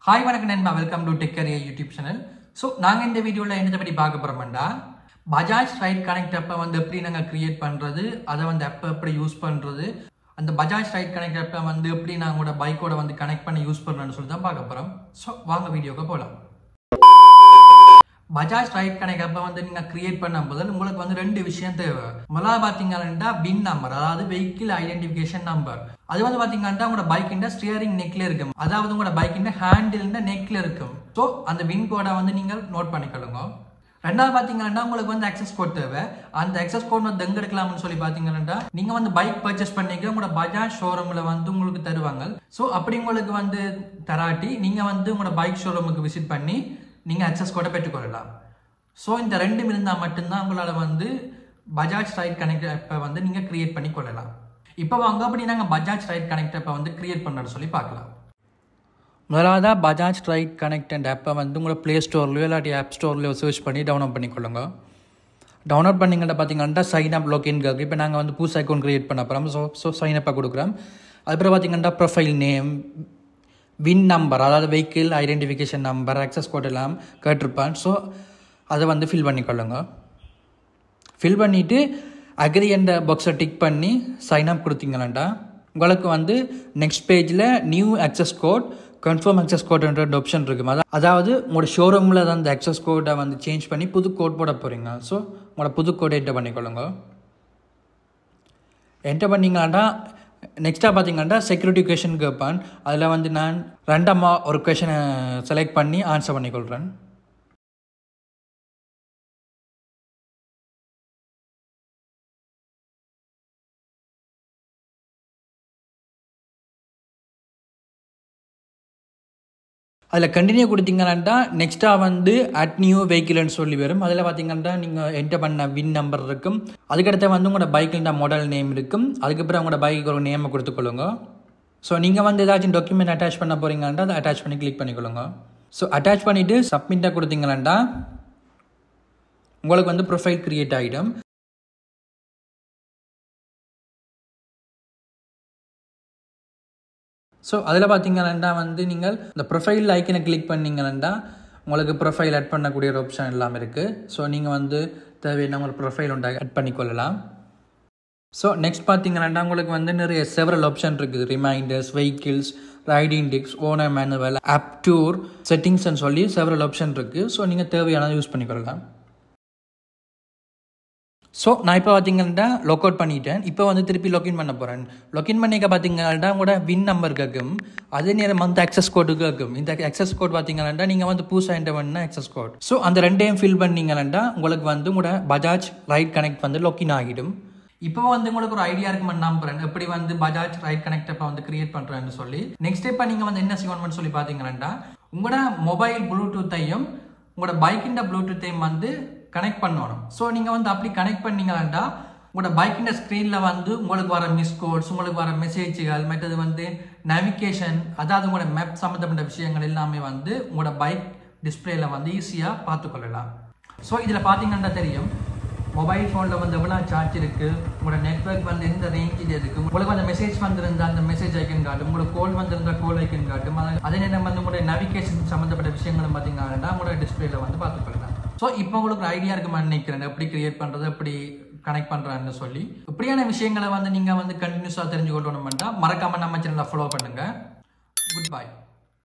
Hi, வணக்கம் நண்பா, welcome to tech career YouTube channel. So நாங்கள் இந்த வீடியோவில் என்னத்தை பற்றி பார்க்க போகிறோம்டா, பஜாஜ் ரைட் கனெக்ட் ஆப்பை வந்து எப்படி நாங்கள் கிரியேட் பண்ணுறது, அதை வந்து எப்போ எப்படி யூஸ் பண்ணுறது, அந்த பஜாஜ் ரைட் கனெக்ட் ஆப்பை வந்து எப்படி நாங்களோட பைக்கோட வந்து கனெக்ட் பண்ணி யூஸ் பண்ணுறோன்னு சொல்லி தான் பார்க்க போகிறோம். ஸோ வாங்க வீடியோக்கு போகலாம். பஜாஜ் ரைட் கனெக்ட் ஆப்பை வந்து நீங்கள் கிரியேட் பண்ணும் போது உங்களுக்கு வந்து ரெண்டு விஷயம் தேவை. முதல்ல பார்த்தீங்கன்னா வின் நம்பர், அதாவது வெஹிக்கிள் ஐடென்டிஃபிகேஷன் நம்பர். அது வந்து பார்த்தீங்கன்னா உங்களோட பைக்கின் ஸ்டியரிங் நெக்ல இருக்கும், அதாவது உங்களோட பைக்கின் ஹேண்டில் நெக்ல இருக்கும். ஸோ அந்த வின் கோடை வந்து நீங்கள் நோட் பண்ணிக்கொள்ளுங்க. ரெண்டாவது பார்த்தீங்கன்னா உங்களுக்கு வந்து அக்சஸ் கோட் தேவை. அந்த அக்சஸ் கோட் வந்து எங்க எடுக்கலாம்னு சொல்லி பார்த்தீங்கன்னா நீங்க வந்து பைக் பர்ச்சேஸ் பண்ணிக்க உங்களோட பஜாஜ் ஷோரூம்ல வந்து உங்களுக்கு தருவாங்க. ஸோ அப்படி உங்களுக்கு வந்து தராட்டி நீங்க வந்து உங்களோட பைக் ஷோரூமுக்கு விசிட் பண்ணி நீங்க அக்சஸ் கோடை பெற்றுக்கொள்ளலாம். ஸோ இந்த ரெண்டும் இருந்தால் மட்டும்தான் உங்களால் வந்து பஜாஜ் ரைட் கனெக்ட் ஆப்பை வந்து நீங்கள் கிரியேட் பண்ணி கொள்ளலாம். இப்போ வாங்க அப்படி நாங்கள் பஜாஜ் ரைட் கனெக்ட் ஆப்பை வந்து கிரியேட் பண்ணுறோன்னு சொல்லி பார்க்கலாம். முதலாவதாக பஜாஜ் ரைட் கனெக்ட் அண்ட் ஆப்பை வந்து உங்களோட ப்ளே ஸ்டோர்லையோ இல்லாட்டி ஆப் ஸ்டோர்லையோ சர்ச் பண்ணி டவுன்லோட் பண்ணிக்கொள்ளுங்க. டவுன்லோட் பண்ணிங்கிட்ட பார்த்தீங்கன்னா சைன் அப் லாகின் கேட்கு. இப்போ நாங்கள் வந்து புதுசு அக்கௌண்ட் கிரியேட் பண்ண போகிறோம். ஸோ சைன் அப்பாக கொடுக்குறோம். அதுக்கப்புறம் பார்த்தீங்கன்னா ப்ரொஃபைல் நேம், வின் நம்பர், அதாவது vehicle identification number, access code எல்லாம் கேட்டிருப்பான். ஸோ அதை வந்து ஃபில் பண்ணிக்கொள்ளுங்க. ஃபில் பண்ணிவிட்டு அக்ரி என்ற பாக்ஸை டிக் பண்ணி சைன் அப் கொடுத்தீங்களாண்டா உங்களுக்கு வந்து நெக்ஸ்ட் பேஜில் new access code, confirm access கோட்ன்ற ஆப்ஷன் இருக்குது. அதாவது உங்களோட ஷோரூமில் தான் அந்த அக்சஸ் கோடை வந்து சேஞ்ச் பண்ணி புது கோட் போட போகிறீங்க. ஸோ உங்களோட புது கோடை என்டர் பண்ணிக்கொள்ளுங்க. என்டர் பண்ணிங்களாண்டா நெக்ஸ்ட்டாக பார்த்தீங்கன்னா செக்யூரிட்டி கொஷன் கேட்பான். அதில் வந்து நான் ரேண்டமாக ஒரு கொஷனை செலக்ட் பண்ணி ஆன்சர் பண்ணிக்கொள்கிறேன். அதில் கண்டினியூ கொடுத்தீங்கன்னா நெக்ஸ்ட்டாக வந்து அட் நியூ வெஹிக்கிள்னு சொல்லி வரும். அதில் பார்த்தீங்கன்னா நீங்கள் என்டர் பண்ண வின் நம்பர் இருக்கும். அதுக்கடுத்து வந்து உங்களோட பைக்கில் மாடல் நேம் இருக்கும். அதுக்கப்புறம் உங்களோட பைக்கு ஒரு நேமை கொடுத்துக்கொள்ளுங்க. ஸோ நீங்கள் வந்து ஏதாச்சும் டாக்குமெண்ட் அட்டாச் பண்ண போகிறீங்கன்னா அதை அட்டாச் பண்ணி கிளிக் பண்ணிக்கொள்ளுங்க. ஸோ அட்டாச் பண்ணிவிட்டு சப்மிட்டாக கொடுத்தீங்கன்னா உங்களுக்கு வந்து ப்ரொஃபைல் க்ரியேட் ஆகிடும். ஸோ அதில் பார்த்தீங்கன்னா வந்து நீங்கள் இந்த ப்ரொஃபைல் ஐக்கனை கிளிக் பண்ணிங்கன்னா உங்களுக்கு ப்ரொஃபைல் ஆட் பண்ணக்கூடிய ஒரு ஆப்ஷன் எல்லாம் இருக்குது. ஸோ நீங்கள் வந்து தேவையான உங்களுக்கு ப்ரொஃபைல் ஒன்று ஆட் பண்ணிக்கொள்ளலாம். ஸோ நெக்ஸ்ட் பார்த்தீங்கன்னா உங்களுக்கு வந்து நிறைய செவரல் ஆப்ஷன் இருக்குது. Reminders, vehicles, riding tips, owner manual, app tour, செட்டிங்ஸ்ன்னு சொல்லி செவரல் ஆப்ஷன் இருக்குது. ஸோ நீங்கள் தேவையானதை யூஸ் பண்ணிக்கொள்ளலாம். ஸோ நான் இப்போ பார்த்தீங்கன்னா லாக் அவுட் பண்ணிட்டேன். இப்போ வந்து திருப்பி லாக்இன் பண்ண போகிறேன். லாக்இன் பண்ணிக்க பார்த்தீங்கன்னா உங்களோட வின் நம்பர் கேட்கும், அதே நேரம் வந்து அக்சஸ் கோடு கேட்கும். இந்த அக்சஸ் கோட் பார்த்தீங்கன்னா நீங்கள் வந்து புதுசாக என்டர் பண்ண அக்சஸ் கோட். ஸோ அந்த ரெண்டையும் ஃபில் பண்ணிங்கன்னா உங்களுக்கு வந்து உங்களோட பஜாஜ் ரைட் கனெக்ட் வந்து லாக்இன் ஆகிடும். இப்போ வந்து உங்களுக்கு ஒரு ஐடியா இருக்குமென்னு நம்புறேன் எப்படி வந்து பஜாஜ் ரைட் கனெக்ட் ஆப்பை வந்து கிரியேட் பண்ணுறேன்னு சொல்லி. நெக்ஸ்ட் இப்போ நீங்கள் வந்து என்ன செய்யணும்னு சொல்லி பார்த்தீங்கன்னா உங்களோட மொபைல் ப்ளூடூத்தையும் உங்களோட பைக்கின் ப்ளூடூத்தையும் வந்து கனெக்ட் பண்ணணும். ஸோ நீங்கள் வந்து அப்படி கனெக்ட் பண்ணீங்கன்னா உங்களோட பைக்கின் ஸ்க்ரீனில் வந்து உங்களுக்கு வர மிஸ் கோட்ஸ், உங்களுக்கு வர மெசேஜ்கள், மற்றது வந்து நேவிகேஷன், அதாவது உங்களோட மேப் சம்மந்தப்பட்ட விஷயங்கள் எல்லாமே வந்து உங்களோட பைக் டிஸ்பிளேல வந்து ஈஸியாக பார்த்துக்கொள்ளலாம். ஸோ இதில் பார்த்தீங்கன்னா தெரியும் மொபைல் ஃபோனில் வந்து எவ்வளோ சார்ஜ் இருக்குது, உங்களோட நெட்ஒர்க் வந்து எந்த ரேஞ்சில் இருக்குது, உங்களுக்கு அந்த மெசேஜ் வந்திருந்தால் அந்த மெசேஜ் ஐக்கன் காட்டும், உங்களுக்கு கோல் வந்திருந்தால் கோல் ஐக்கன் காட்டும். அதே நேரம் வந்து உங்களோட நேவிகேஷன் சம்மந்தப்பட்ட விஷயங்களும் பார்த்தீங்கன்னா உங்களோட டிஸ்பிளேல வந்து பார்த்துக்கொள்ளலாம். ஸோ இப்போ உங்களுக்கு ஒரு ஐடியா இருக்குமான்னு நினைக்கிறேன் எப்படி கிரியேட் பண்ணுறது, எப்படி கனெக்ட் பண்ணுறான்னு சொல்லி. இப்படியான விஷயங்களை வந்து நீங்கள் வந்து கண்டினியூஸாக தெரிஞ்சுக்கொள்ளணும்னா மறக்காமல் நம்ம சேனலை ஃபாலோ பண்ணுங்கள். Good bye.